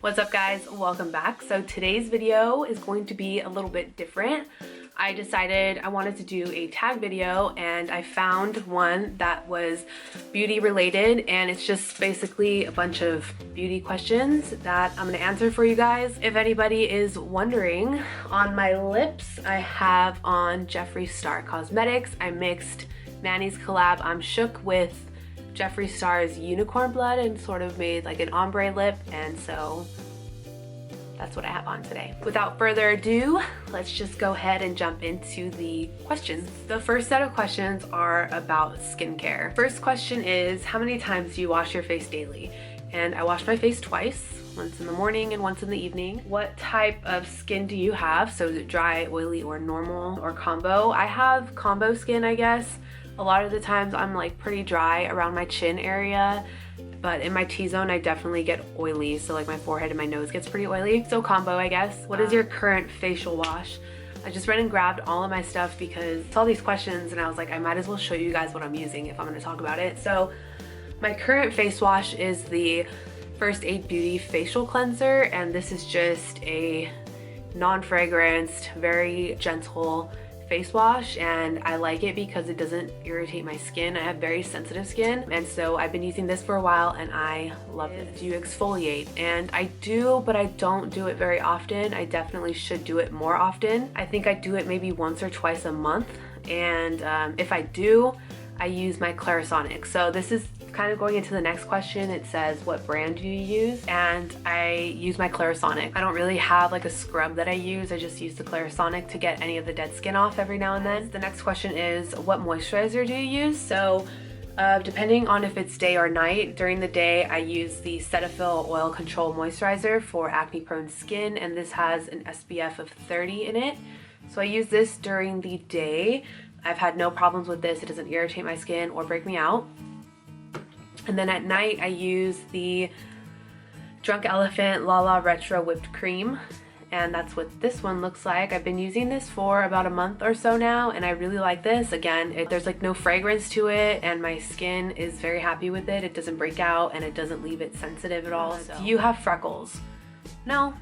What's up guys, welcome back. So today's video is going to be a little bit different. I decided I wanted to do a tag video and I found one that was beauty related, and it's just basically a bunch of beauty questions that I'm gonna answer for you guys. If anybody is wondering, on my lips I have on Jeffree Star Cosmetics. I mixed Manny's collab I'm Shook with Jeffree Star's Unicorn Blood and sort of made like an ombre lip, and so that's what I have on today. Without further ado, let's just go ahead and jump into the questions. The first set of questions are about skincare. First question is, how many times do you wash your face daily? And I wash my face twice, once in the morning and once in the evening. What type of skin do you have? So is it dry, oily, or normal, or combo? I have combo skin, I guess. A lot of the times I'm like pretty dry around my chin area, but in my T-zone I definitely get oily, so like my forehead and my nose gets pretty oily. So combo, I guess. What is your current facial wash? I just ran and grabbed all of my stuff because I saw these questions and I was like, I might as well show you guys what I'm using if I'm going to talk about it. So my current face wash is the First Aid Beauty Facial Cleanser, and this is just a non-fragranced, very gentle face wash, and I like it because it doesn't irritate my skin. I have very sensitive skin, and so I've been using this for a while and I love it. Do you exfoliate? And I do, but I don't do it very often. I definitely should do it more often. I think I do it maybe once or twice a month, and if I do, I use my Clarisonic. So this is kind of going into the next question. It says, what brand do you use? And I use my Clarisonic. I don't really have like a scrub that I use. I just use the Clarisonic to get any of the dead skin off every now and then. The next question is, what moisturizer do you use? So depending on if it's day or night, during the day I use the Cetaphil Oil Control Moisturizer for acne prone skin, and this has an SPF of 30 in it. So I use this during the day. I've had no problems with this. It doesn't irritate my skin or break me out. And then at night I use the Drunk Elephant Lala Retro Whipped Cream, and that's what this one looks like. I've been using this for about a month or so now, and I really like this. Again, there's like no fragrance to it, and my skin is very happy with it. It doesn't break out and it doesn't leave it sensitive at all. So. Do you have freckles? No,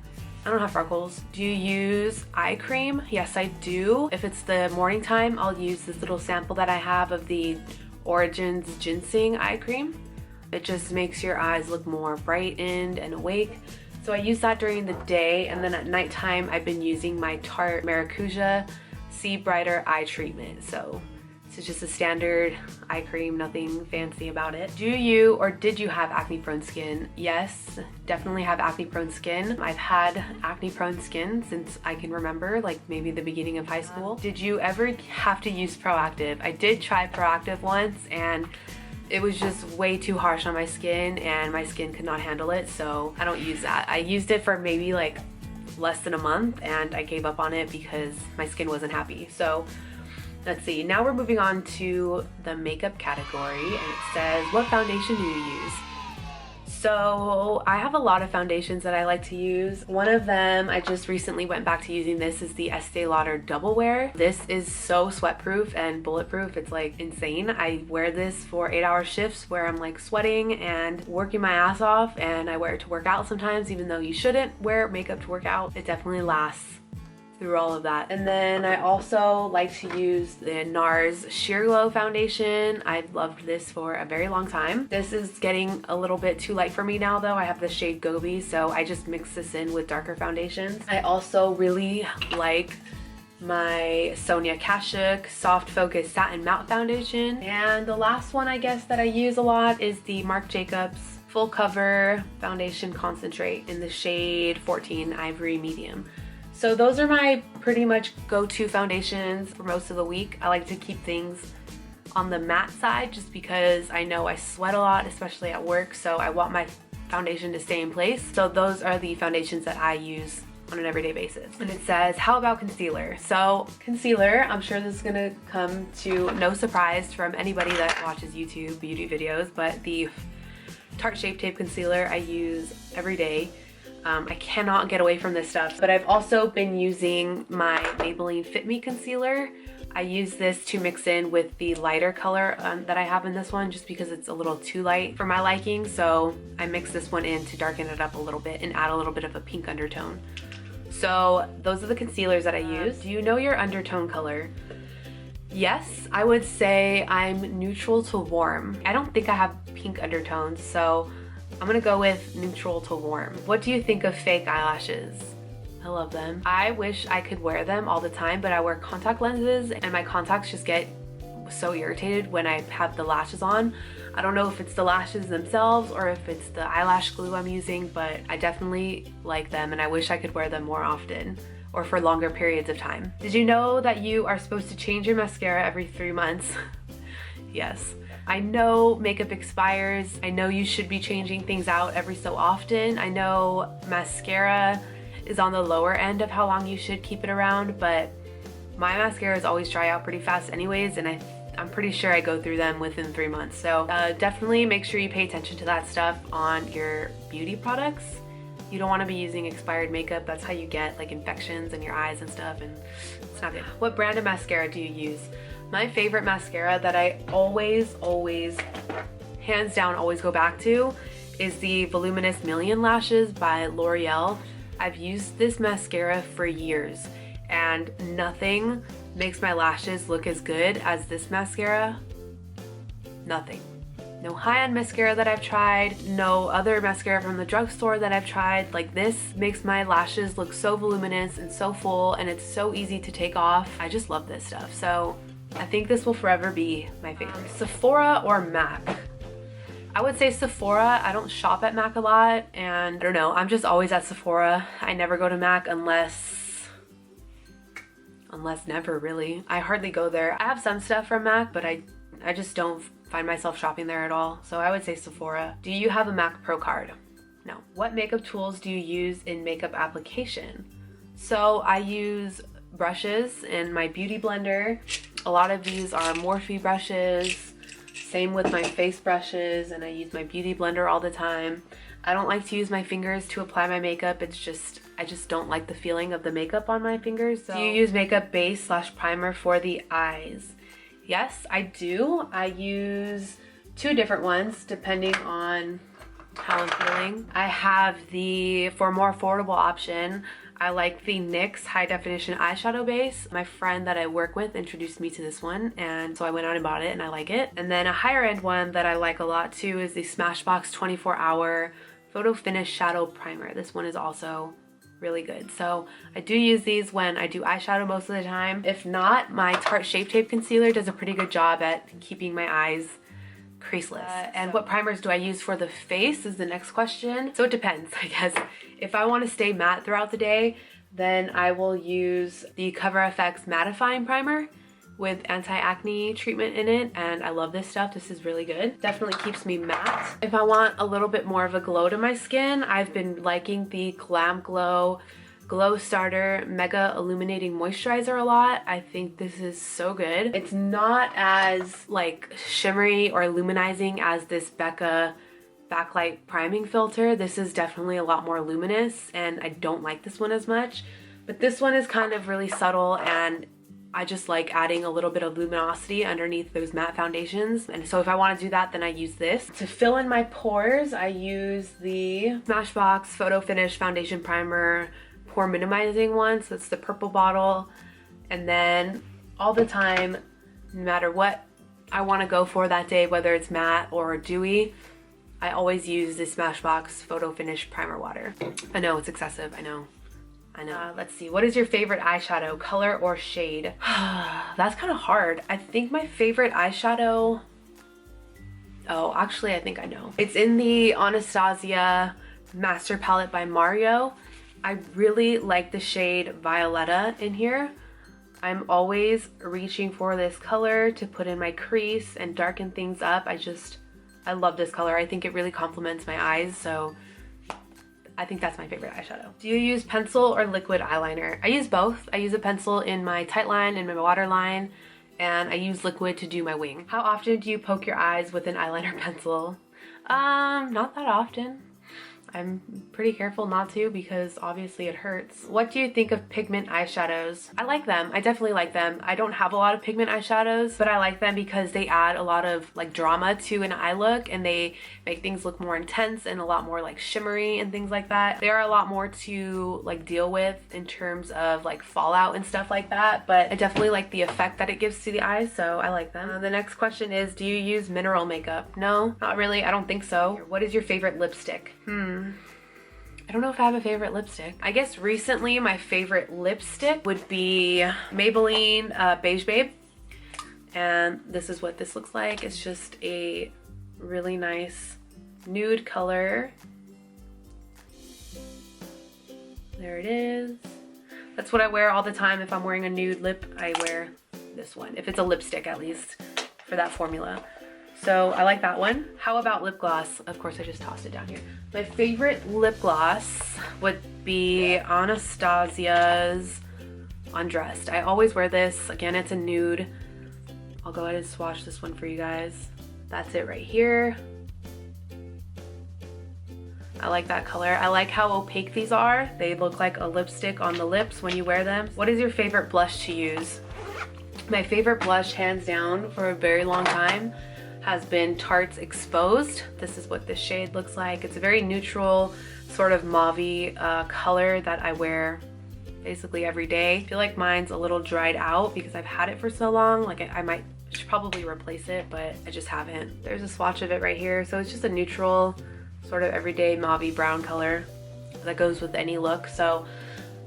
I don't have freckles. Do you use eye cream? Yes, I do. If it's the morning time, I'll use this little sample that I have of the Origins Ginseng eye cream. It just makes your eyes look more brightened and awake. So I use that during the day, and then at nighttime I've been using my Tarte Maracuja See Brighter Eye Treatment. So this is just a standard eye cream, nothing fancy about it. Do you or did you have acne prone skin? Yes, definitely have acne prone skin. I've had acne prone skin since I can remember, like maybe the beginning of high school. Did you ever have to use Proactive? I did try Proactive once, and it was just way too harsh on my skin and my skin could not handle it, so I don't use that. I used it for maybe like less than a month and I gave up on it because my skin wasn't happy. So let's see, now we're moving on to the makeup category, and it says, what foundation do you use? So I have a lot of foundations that I like to use. One of them, I just recently went back to using this, is the Estee Lauder Double Wear. This is so sweat proof and bulletproof, it's like insane. I wear this for 8-hour shifts where I'm like sweating and working my ass off, and I wear it to work out sometimes, even though you shouldn't wear makeup to work out. It definitely lasts through all of that. And then I also like to use the NARS Sheer Glow foundation. I've loved this for a very long time. This is getting a little bit too light for me now though. I have the shade Gobi, so I just mix this in with darker foundations. I also really like my Sonia Kashuk Soft Focus Satin Matte Foundation. And the last one I guess that I use a lot is the Marc Jacobs Full Cover Foundation Concentrate in the shade 14 Ivory Medium. So those are my pretty much go-to foundations for most of the week. I like to keep things on the matte side just because I know I sweat a lot, especially at work, so I want my foundation to stay in place. So those are the foundations that I use on an everyday basis. And it says, how about concealer? So concealer, I'm sure this is gonna come to no surprise from anybody that watches YouTube beauty videos, but the Tarte Shape Tape Concealer I use every day. I cannot get away from this stuff, but I've also been using my Maybelline Fit Me Concealer I use this to mix in with the lighter color that I have in this one just because it's a little too light for my liking. So I mix this one in to darken it up a little bit and add a little bit of a pink undertone. So those are the concealers that I use. Do you know your undertone color? Yes, I would say I'm neutral to warm. I don't think I have pink undertones, so I'm gonna go with neutral to warm. What do you think of fake eyelashes? I love them. I wish I could wear them all the time, but I wear contact lenses and my contacts just get so irritated when I have the lashes on. I don't know if it's the lashes themselves or if it's the eyelash glue I'm using, but I definitely like them and I wish I could wear them more often or for longer periods of time. Did you know that you are supposed to change your mascara every 3 months? Yes. I know makeup expires. I know you should be changing things out every so often. I know mascara is on the lower end of how long you should keep it around, but my mascaras always dry out pretty fast anyways, and I'm pretty sure I go through them within 3 months. So definitely make sure you pay attention to that stuff on your beauty products. You don't want to be using expired makeup. That's how you get like infections in your eyes and stuff, and it's not good. What brand of mascara do you use? My favorite mascara that I always, hands down, always go back to is the Voluminous Million Lashes by L'Oreal. I've used this mascara for years and nothing makes my lashes look as good as this mascara. Nothing. No high-end mascara that I've tried, no other mascara from the drugstore that I've tried. Like, this makes my lashes look so voluminous and so full, and it's so easy to take off. I just love this stuff. So I think this will forever be my favorite. Sephora or MAC? I would say Sephora. I don't shop at MAC a lot, and I don't know, I'm just always at Sephora. I never go to MAC unless never really. I hardly go there. I have some stuff from MAC, but I just don't find myself shopping there at all. So I would say Sephora. Do you have a MAC Pro card? No. What makeup tools do you use in makeup application? So I use brushes in my beauty blender. A lot of these are Morphe brushes. Same with my face brushes, and I use my beauty blender all the time. I don't like to use my fingers to apply my makeup. It's just, I just don't like the feeling of the makeup on my fingers. So. Do you use makeup base / primer for the eyes? Yes, I do. I use 2 different ones depending on how I'm feeling. I have for a more affordable option, I like the NYX High Definition Eyeshadow Base. My friend that I work with introduced me to this one, and so I went out and bought it, and I like it. And then a higher end one that I like a lot too is the Smashbox 24-Hour Photo Finish Shadow Primer. This one is also really good. So I do use these when I do eyeshadow most of the time. If not, my Tarte Shape Tape Concealer does a pretty good job at keeping my eyes creaseless. And what primers do I use for the face is the next question. So it depends, I guess. If I want to stay matte throughout the day, then I will use the Cover FX Mattifying Primer with anti-acne treatment in it, and I love this stuff. This is really good. Definitely keeps me matte. If I want a little bit more of a glow to my skin, I've been liking the Glam Glow Glow Starter Mega Illuminating Moisturizer a lot. I think this is so good. It's not as like shimmery or luminizing as this Becca backlight priming filter. This is definitely a lot more luminous, and I don't like this one as much. But this one is kind of really subtle, and I just like adding a little bit of luminosity underneath those matte foundations. And so if I want to do that, then I use this. To fill in my pores, I use the Smashbox Photo Finish Foundation Primer Pore Minimizing one. So it's the purple bottle. And then all the time, no matter what I want to go for that day, whether it's matte or dewy, I always use the Smashbox Photo Finish Primer Water. I know it's excessive, I know. Let's see, what is your favorite eyeshadow, color or shade? That's kind of hard. I think my favorite eyeshadow, oh, actually I think I know. It's in the Anastasia Master Palette by Mario. I really like the shade Violetta in here. I'm always reaching for this color to put in my crease and darken things up. I love this color. I think it really complements my eyes, so I think that's my favorite eyeshadow. Do you use pencil or liquid eyeliner? I use both. I use a pencil in my tight line and my waterline, and I use liquid to do my wing. How often do you poke your eyes with an eyeliner pencil? Not that often. I'm pretty careful not to because obviously it hurts. What do you think of Pigment eyeshadows? I like them. I definitely like them. I don't have a lot of Pigment eyeshadows, but I like them because they add a lot of like drama to an eye look, and they make things look more intense and a lot more like shimmery and things like that. They are a lot more to like deal with in terms of like fallout and stuff like that, but I definitely like the effect that it gives to the eyes, so I like them. The next question is, do you use mineral makeup? No, not really. I don't think so. What is your favorite lipstick? I don't know if I have a favorite lipstick. I guess recently my favorite lipstick would be Maybelline Beige Babe. And this is what this looks like. It's just a really nice nude color. There it is. That's what I wear all the time. If I'm wearing a nude lip, I wear this one. If it's a lipstick, at least, for that formula. So I like that one. How about lip gloss? Of course, I just tossed it down here. My favorite lip gloss would be Anastasia's Undressed. I always wear this. Again, it's a nude. I'll go ahead and swatch this one for you guys. That's it right here. I like that color. I like how opaque these are. They look like a lipstick on the lips when you wear them. What is your favorite blush to use? My favorite blush, hands down, for a very long time has been Tarte's Exposed. This is what this shade looks like. It's a very neutral, sort of mauve-y color that I wear basically every day. I feel like mine's a little dried out because I've had it for so long. Like I should probably replace it, but I just haven't. There's a swatch of it right here. So it's just a neutral, sort of everyday mauve brown color that goes with any look. So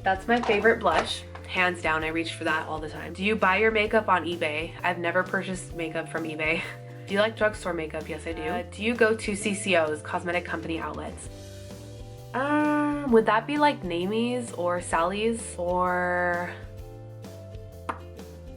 that's my favorite blush. Hands down, I reach for that all the time. Do you buy your makeup on eBay? I've never purchased makeup from eBay. Do you like drugstore makeup? Yes, I do. Do you go to CCOs, cosmetic company outlets? Would that be like Namie's or Sally's or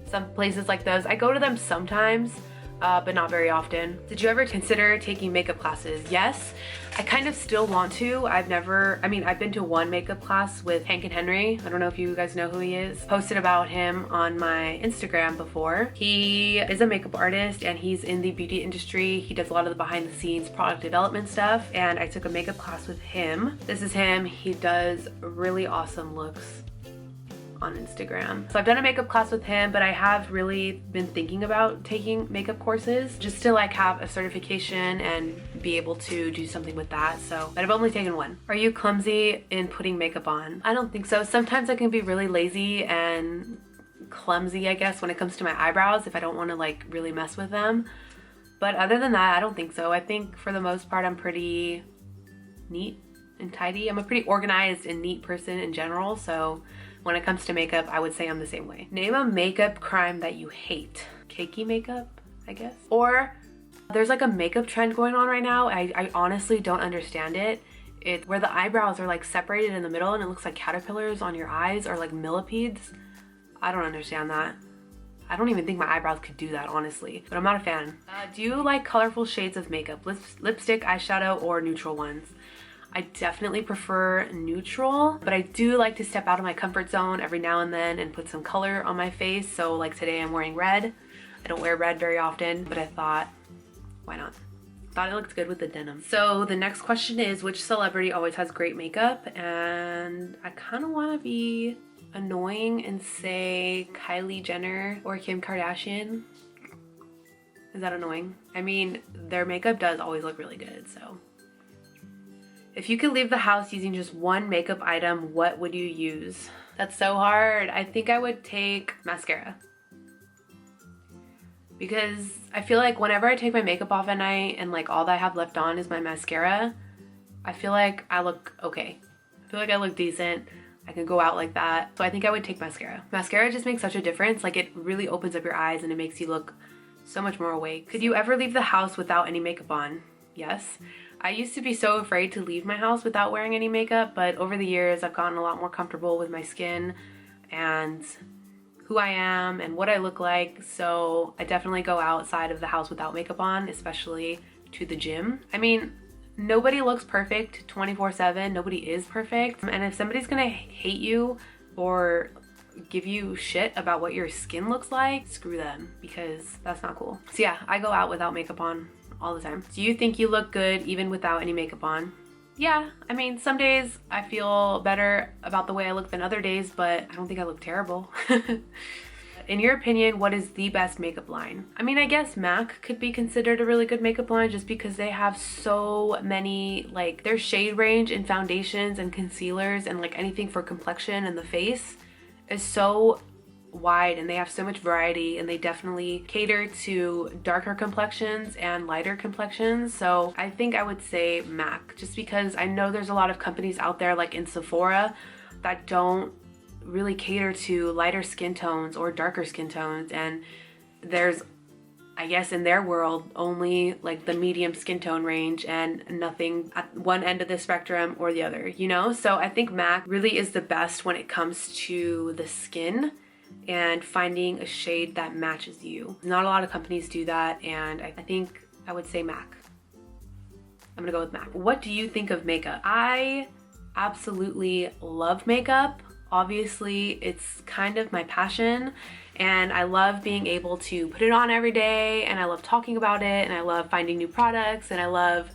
some places like those? I go to them sometimes, but not very often. Did you ever consider taking makeup classes? Yes, I kind of still want to. I've been to one makeup class with Hank and Henry. I don't know if you guys know who he is. Posted about him on my Instagram before. He is a makeup artist and he's in the beauty industry. He does a lot of the behind the scenes product development stuff, and I took a makeup class with him. This is him. He does really awesome looks on Instagram. So I've done a makeup class with him, but I have really been thinking about taking makeup courses just to like have a certification and be able to do something with that. So, but I've only taken one. Are you clumsy in putting makeup on? I don't think so. Sometimes I can be really lazy and clumsy, I guess, when it comes to my eyebrows if I don't want to like really mess with them. But other than that, I don't think so. I think for the most part, I'm pretty neat and tidy. I'm a pretty organized and neat person in general. So when it comes to makeup, I would say I'm the same way. Name a makeup crime that you hate. Cakey makeup, I guess. Or there's like a makeup trend going on right now. I honestly don't understand it. It's where the eyebrows are like separated in the middle and it looks like caterpillars on your eyes or like millipedes. I don't understand that. I don't even think my eyebrows could do that, honestly, but I'm not a fan. Do you like colorful shades of makeup? Lipstick, eyeshadow, or neutral ones? I definitely prefer neutral, but I do like to step out of my comfort zone every now and then and put some color on my face. So like today I'm wearing red. I don't wear red very often, but I thought, why not? Thought it looked good with the denim. So the next question is, which celebrity always has great makeup? And I kind of want to be annoying and say Kylie Jenner or Kim Kardashian. Is that annoying? I mean, their makeup does always look really good, so. If you could leave the house using just one makeup item, what would you use? That's so hard. I think I would take mascara. Because I feel like whenever I take my makeup off at night and like all that I have left on is my mascara, I feel like I look okay. I feel like I look decent. I can go out like that. So I think I would take mascara. Mascara just makes such a difference. Like it really opens up your eyes and it makes you look so much more awake. Could you ever leave the house without any makeup on? Yes. I used to be so afraid to leave my house without wearing any makeup, but over the years I've gotten a lot more comfortable with my skin and who I am and what I look like. So I definitely go outside of the house without makeup on, especially to the gym. I mean, nobody looks perfect 24/7. Nobody is perfect. And if somebody's gonna hate you or give you shit about what your skin looks like, screw them, because that's not cool. So yeah, I go out without makeup on all the time. Do you think you look good even without any makeup on? yeah, I mean, some days I feel better about the way I look than other days, but I don't think I look terrible. In your opinion, what is the best makeup line? I mean, I guess MAC could be considered a really good makeup line just because they have so many, like, their shade range in foundations and concealers and like anything for complexion and the face is so wide, and they have so much variety, and they definitely cater to darker complexions and lighter complexions. So I think I would say MAC, just because I know there's a lot of companies out there like in Sephora that don't really cater to lighter skin tones or darker skin tones, and there's, I guess in their world, only like the medium skin tone range and nothing at one end of the spectrum or the other, you know? So I think MAC really is the best when it comes to the skin and finding a shade that matches you. Not a lot of companies do that, and I think I would say MAC. I'm gonna go with MAC. What do you think of makeup? I absolutely love makeup. Obviously, it's kind of my passion, and I love being able to put it on every day, and I love talking about it, and I love finding new products, and I love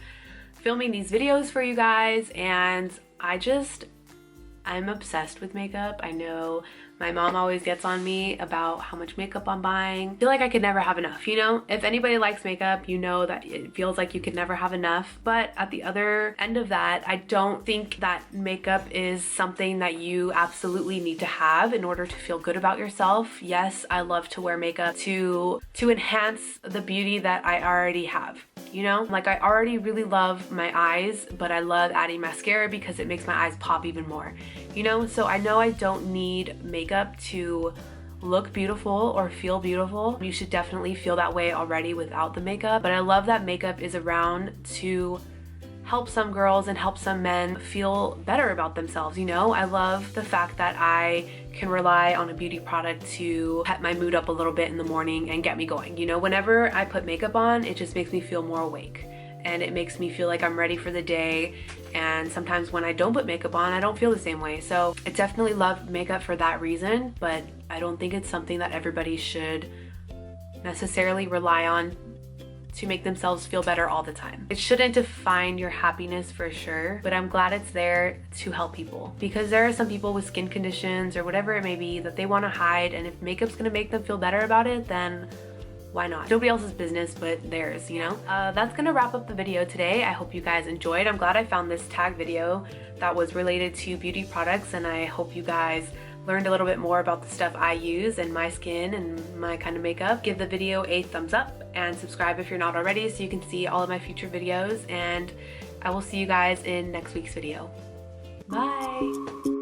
filming these videos for you guys, and I'm obsessed with makeup. I know my mom always gets on me about how much makeup I'm buying. I feel like I could never have enough, you know? If anybody likes makeup, you know that it feels like you could never have enough. But at the other end of that, I don't think that makeup is something that you absolutely need to have in order to feel good about yourself. Yes, I love to wear makeup to enhance the beauty that I already have. You know, like I already really love my eyes, but I love adding mascara because it makes my eyes pop even more, you know? So I know I don't need makeup to look beautiful or feel beautiful. You should definitely feel that way already without the makeup, but I love that makeup is around to help some girls and help some men feel better about themselves, you know? I love the fact that I can rely on a beauty product to pep my mood up a little bit in the morning and get me going. You know, whenever I put makeup on, it just makes me feel more awake, and it makes me feel like I'm ready for the day. And sometimes when I don't put makeup on, I don't feel the same way. So I definitely love makeup for that reason, but I don't think it's something that everybody should necessarily rely on to make themselves feel better all the time. It shouldn't define your happiness for sure, but I'm glad it's there to help people, because there are some people with skin conditions or whatever it may be that they want to hide, and if makeup's gonna make them feel better about it, then why not? Nobody else's business but theirs, you know? That's gonna wrap up the video today. I hope you guys enjoyed. I'm glad I found this tag video that was related to beauty products, and I hope you guys learned a little bit more about the stuff I use and my skin and my kind of makeup. Give the video a thumbs up and subscribe if you're not already so you can see all of my future videos, and I will see you guys in next week's video. Bye!